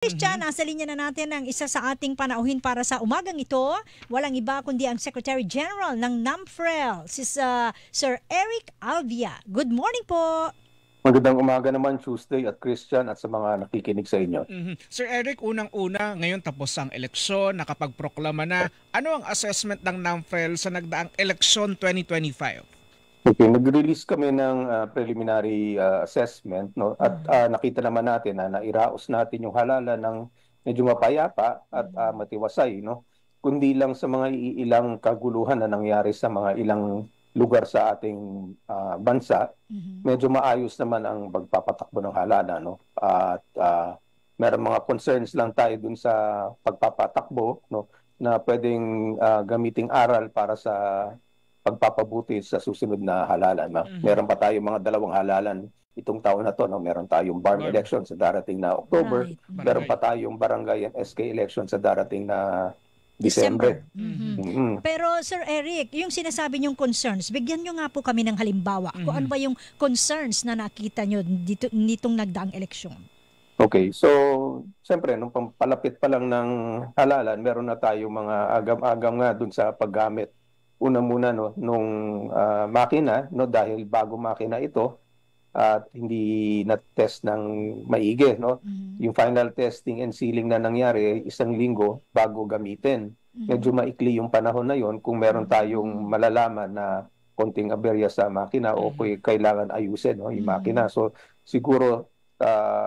Christian, nasa linya na natin ang isa sa ating panauhin para sa umagang ito. Walang iba kundi ang Secretary General ng NAMFREL, si Sir Eric Alvia. Good morning po. Magandang umaga naman, Tuesday at Christian at sa mga nakikinig sa inyo. Sir Eric, unang-una, ngayon tapos ang eleksyon, nakapagproklama na. Ano ang assessment ng NAMFREL sa nagdaang eleksyon 2025? Okay, nag-release kami ng preliminary assessment, no? At nakita naman natin na nairaos natin yung halalan ng medyo mapayapa at matiwasay, no? Kundi lang sa mga ilang kaguluhan na nangyari sa mga ilang lugar sa ating bansa, medyo maayos naman ang pagpapatakbo ng halalan, no? At meron mga concerns lang tayo dun sa pagpapatakbo, no? Na pwedeng gamiting aral para sa pagpapabuti sa susunod na halalan. Meron pa tayong mga dalawang halalan itong taon na to. No? Meron tayong barn election sa darating na October. Right. Meron pa tayong barangay and SK election sa darating na December. Pero Sir Eric, yung sinasabi niyong concerns, bigyan niyo nga po kami ng halimbawa. Kung ano ba yung concerns na nakita niyo nitong nagdaang eleksyon? Okay, so siyempre, nung palapit pa lang ng halalan, meron na tayong mga agam-agam nga dun sa paggamit. Una muna no nung makina, no, dahil bago makina ito at hindi na-test ng maigi, no. Yung final testing and sealing na nangyari 1 linggo bago gamitin. Medyo maikli yung panahon na yon kung meron tayong malalaman na konting aberya sa makina o kailangan ayusin, no, yung makina. So siguro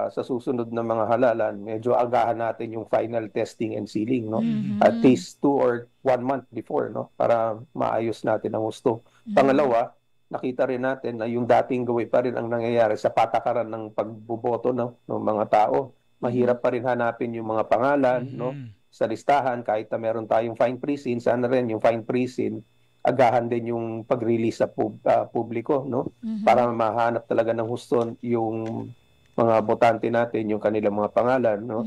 sa susunod na mga halalan, medyo agahan natin yung final testing and sealing, no? At least 2 or 1 month before, no? Para maayos natin ang gusto. Pangalawa, nakita rin natin na yung dating gawin pa rin ang nangyayari sa patakaran ng pagboboto, no, ng mga tao. Mahirap pa rin hanapin yung mga pangalan, no, sa listahan kahit na meron tayong fine precinct. Sana rin yung fine precinct agahan din yung pag-release sa publiko, no? Para mahanap talaga ng husto yung mga botante natin, yung kanilang mga pangalan, no?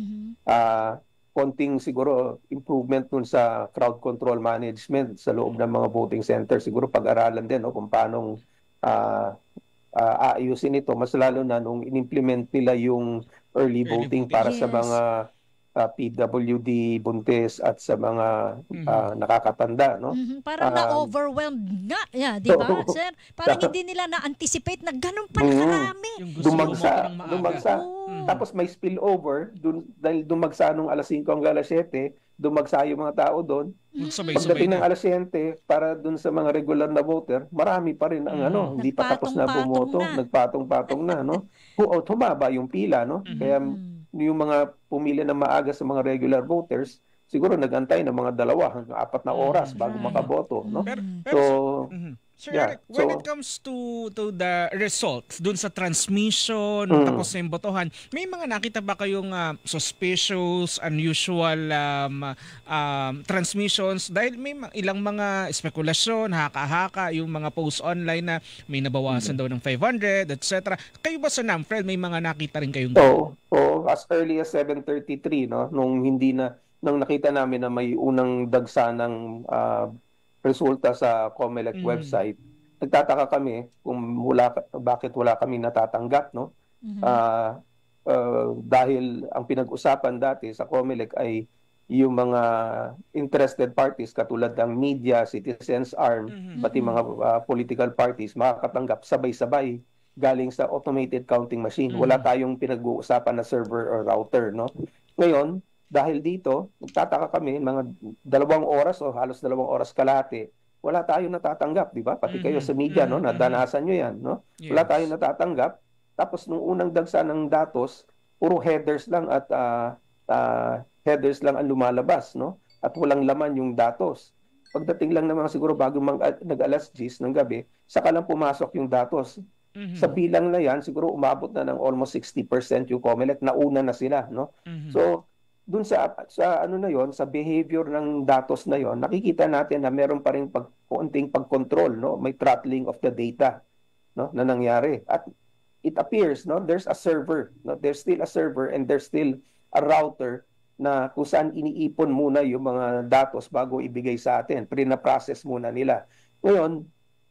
Konting siguro improvement dun sa crowd control management sa loob ng mga voting center. Siguro pag-aralan din, no, kung paano aayusin ito, mas lalo na nung in-implement nila yung early voting para sa mga PWD, buntis at sa mga nakakatanda, no? Parang na-overwhelmed nga, di ba, sir? Parang hindi nila na-anticipate na ganun pala karami. Dumagsa. Tapos may spillover, dahil dumagsa nung alas 5 hanggang alas 7, dumagsa yung mga tao doon. Pagdating ng alas 7, para doon sa mga regular na voter, marami pa rin ang hindi pa tapos na bumoto, nagpatong-patong na, no? Humaba yung pila, no? Kaya yung mga pumili na maaga sa mga regular voters, siguro nagantay ng mga 2 hanggang 4 na oras bago makaboto, no? Sir Eric, when it comes to the results dun sa transmission tapos sa botohan, may mga nakita ba kayong suspicious, unusual transmissions? Dahil may ilang mga spekulasyon, haka-haka, yung mga posts online na may nabawasan daw ng 500, etc. Kayo ba sa NAMFREL may mga nakita rin kayong as early as 7:33, no, nung nakita namin na may unang dagsa ng resulta sa COMELEC website, nagtataka kami kung bakit wala kami natatanggap, no? Dahil ang pinag-usapan dati sa COMELEC ay yung mga interested parties katulad ng media, citizens arm, pati mga political parties makakatanggap sabay-sabay galing sa automated counting machine. Wala tayong pinag-uusapan na server or router, no? Ngayon, dahil dito, nagtataka kami, mga 2 oras o halos 2 oras kalahati, wala tayong natatanggap, di ba? Pati kayo sa media, no? Nadanasan nyo yan, no? Wala tayong natatanggap. Tapos nung unang dagsa ng datos, puro headers lang at headers lang ang lumalabas, no? At walang laman yung datos. Pagdating lang naman siguro bago nag-alas 10 ng gabi, saka lang pumasok yung datos. Sa bilang na yan, siguro umabot na ng almost 60% yung COMELEC, nauna na sila, no? So, dun sa ano na yon, sa behavior ng datos na yon, nakikita natin na meron pa ring konting pag-control, no? May throttling of the data, no, na nangyari. At it appears, no, there's a server, no? There's still a server and there's still a router na kung saan iniipon muna yung mga datos bago ibigay sa atin. Pre-na-process muna nila. Ngayon,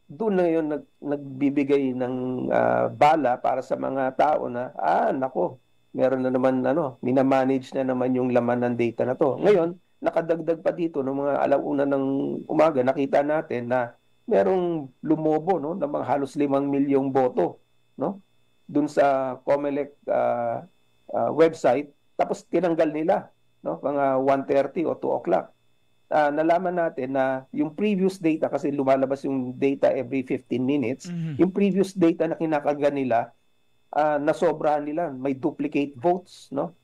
doon na yun nagbibigay ng bala para sa mga tao na, nako, meron na naman minamanage na naman yung laman ng data na to. Ngayon, nakadagdag pa dito ng mga alauna ng umaga, nakita natin na merong lumobo ng mga halos 5 milyong boto, no? Dun sa COMELEC website, tapos tinanggal nila, no? Mga 1:30 o 2 o'clock. Nalaman natin na yung previous data, kasi lumalabas yung data every 15 minutes, yung previous data na kinakarga nila, nasobrahan nila, may duplicate votes, no?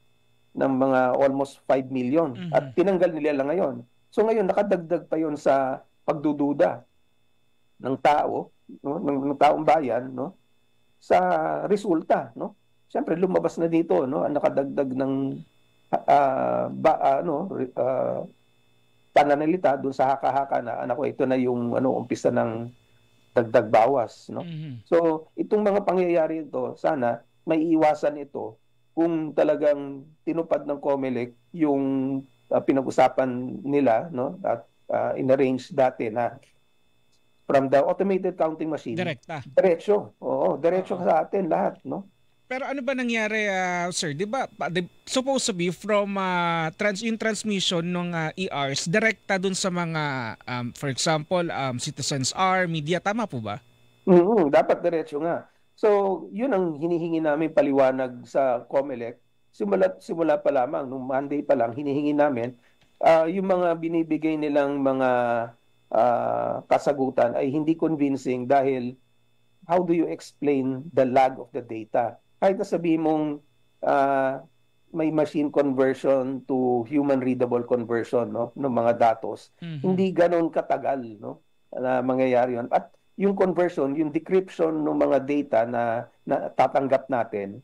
Ng mga almost 5 million. At tinanggal nila lang ngayon. So ngayon, nakadagdag pa yon sa pagdududa ng tao, no? ng taong bayan, no? Sa resulta, no? Siyempre lumabas na dito, no? Ang nakadagdag ng pananalita doon sa haka-haka na anak ko, ito na yung umpisa ng dagdag bawas, no? So itong mga pangyayari ito, sana may iwasan ito kung talagang tinupad ng COMELEC yung pinag-usapan nila, no? At in-arrange dati na from the automated counting machine. Diretso. Oo, diretso sa atin lahat, no? Pero ano ba nangyari, sir? 'Di ba supposed to be from yung transmission ng ERs direkta dun sa mga for example, Citizens R, media, tama po ba? Dapat diretso nga. So, 'yun ang hinihingi namin paliwanag sa COMELEC. Simula pa lamang nung Monday pa lang hinihingi namin yung mga binibigay nilang mga kasagutan ay hindi convincing dahil how do you explain the lag of the data? Kahit na sabihin mong may machine conversion to human readable conversion, no, ng mga datos, hindi ganoon katagal, no, na mangyayari yun. At yung conversion, yung decryption ng mga data na tatanggap natin,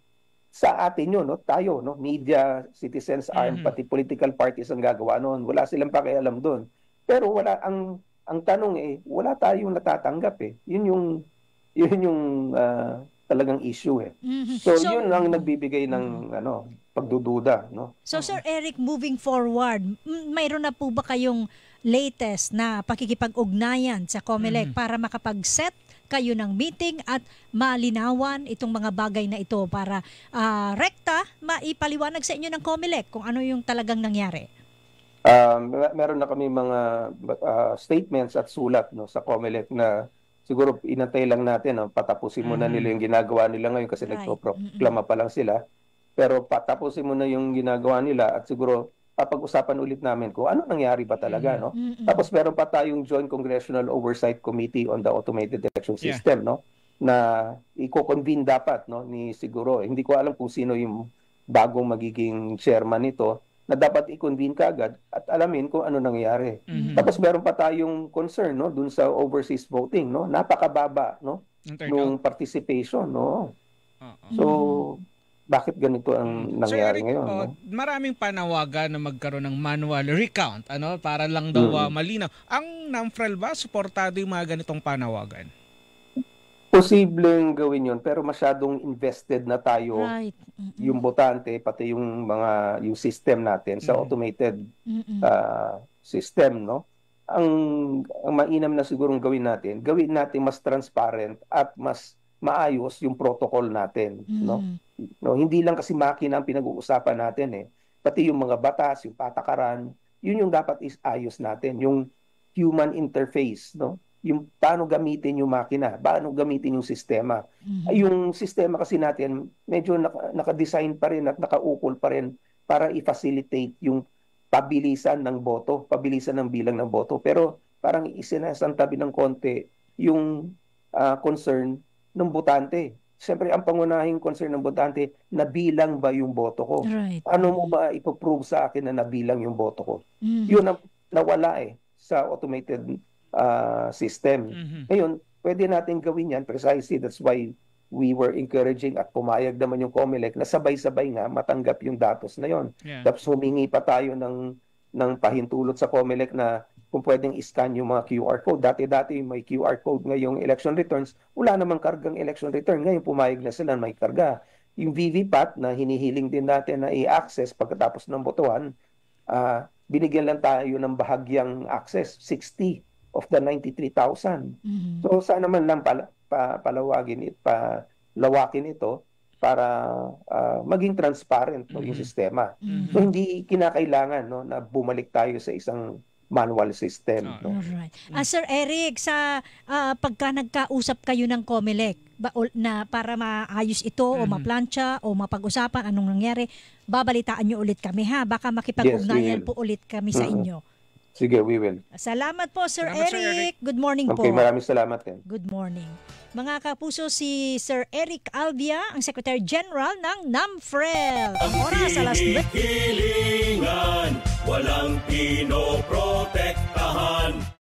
sa atin yun, no, tayo, no, media, Citizens R, pati political parties ang gagawa noon. Wala silang pakialam doon. Pero wala ang tanong wala tayong natatanggap Yun yung talagang issue So yun ang nagbibigay ng pagdududa, no. So Sir Eric, moving forward, mayroon na po ba kayong latest na pakikipag-ugnayan sa COMELEC para makapag-set kayo ng meeting at malinawan itong mga bagay na ito para rekta maipaliwanag sa inyo ng COMELEC kung ano yung talagang nangyari? Meron na kami mga statements at sulat, no, sa COMELEC na siguro inantay lang natin, no, patapusin muna nila yung ginagawa nila ngayon kasi nagproklama pa lang sila. Pero patapusin muna yung ginagawa nila at siguro papag-usapan ulit namin kung ano nangyari ba talaga, no? Tapos meron pa tayong Joint Congressional Oversight Committee on the Automated Election System, no, na i-convene dapat, no, ni siguro. Hindi ko alam kung sino yung bagong magiging chairman nito, na dapat i-convene kaagad at alamin kung ano nangyayari. Tapos meron pa tayong concern, no, dun sa overseas voting, no? Napakababa, no, nung participation, no. So bakit ganito ang nangyari ngayon? No? Maraming panawagan na magkaroon ng manual recount, para lang daw malinaw. Ang NAMFREL ba suportado yung mga ganitong panawagan? Posibleng gawin yun, pero masyadong invested na tayo, yung botante, pati yung system natin sa automated system, no? Ang mainam na sigurong gawin natin mas transparent at mas maayos yung protocol natin, no? No, hindi lang kasi makina ang pinag-uusapan natin pati yung mga batas, yung patakaran, yun yung dapat ayos natin, yung human interface, no? Yung paano gamitin yung makina, paano gamitin yung sistema. Yung sistema kasi natin medyo naka-design pa rin at nakaukol pa rin para i-facilitate yung pabilisan ng boto, pabilisan ng bilang ng boto. Pero parang isinasantabi ng konti yung concern ng botante. Siyempre, ang pangunahing concern ng botante, nabilang ba yung boto ko? Right. Ano mo ba ipoprove sa akin na nabilang yung boto ko? Yun ang nawala sa automated system. Ngayon, pwede natin gawin yan precisely. That's why we were encouraging at pumayag naman yung COMELEC na sabay-sabay nga matanggap yung datos na yon. Tapos humingi pa tayo ng pahintulot sa COMELEC na kung pwedeng i-scan yung mga QR code. Dati may QR code ngayong election returns, wala namang kargang election return. Ngayon pumayag na sila may karga. Yung VVPAT na hinihiling din natin na i-access pagkatapos ng botohan, binigyan lang tayo ng bahagyang access, 60 of the 93,000. So sana man lang palawakin lawakin ito para maging transparent yung sistema. So hindi kinakailangan no na bumalik tayo sa isang manual system. No? Alright. Sir Eric, sa pagka nagkausap kayo ng COMELEC na para maayos ito o maplantsa o mapag-usapan anong nangyari, babalitaan nyo ulit kami ha. Baka makipag-ugnayan po ulit kami sa inyo. Sige, we will. Salamat po, Sir Salamat, Eric. Sir Eric. Good morning po. Okay, maraming salamat din. Good morning. Mga kapuso, si Sir Eric Albia, ang Secretary General ng NAMFREL. Ang oras, alas 9. Hilingan, walang pinoprotektahan.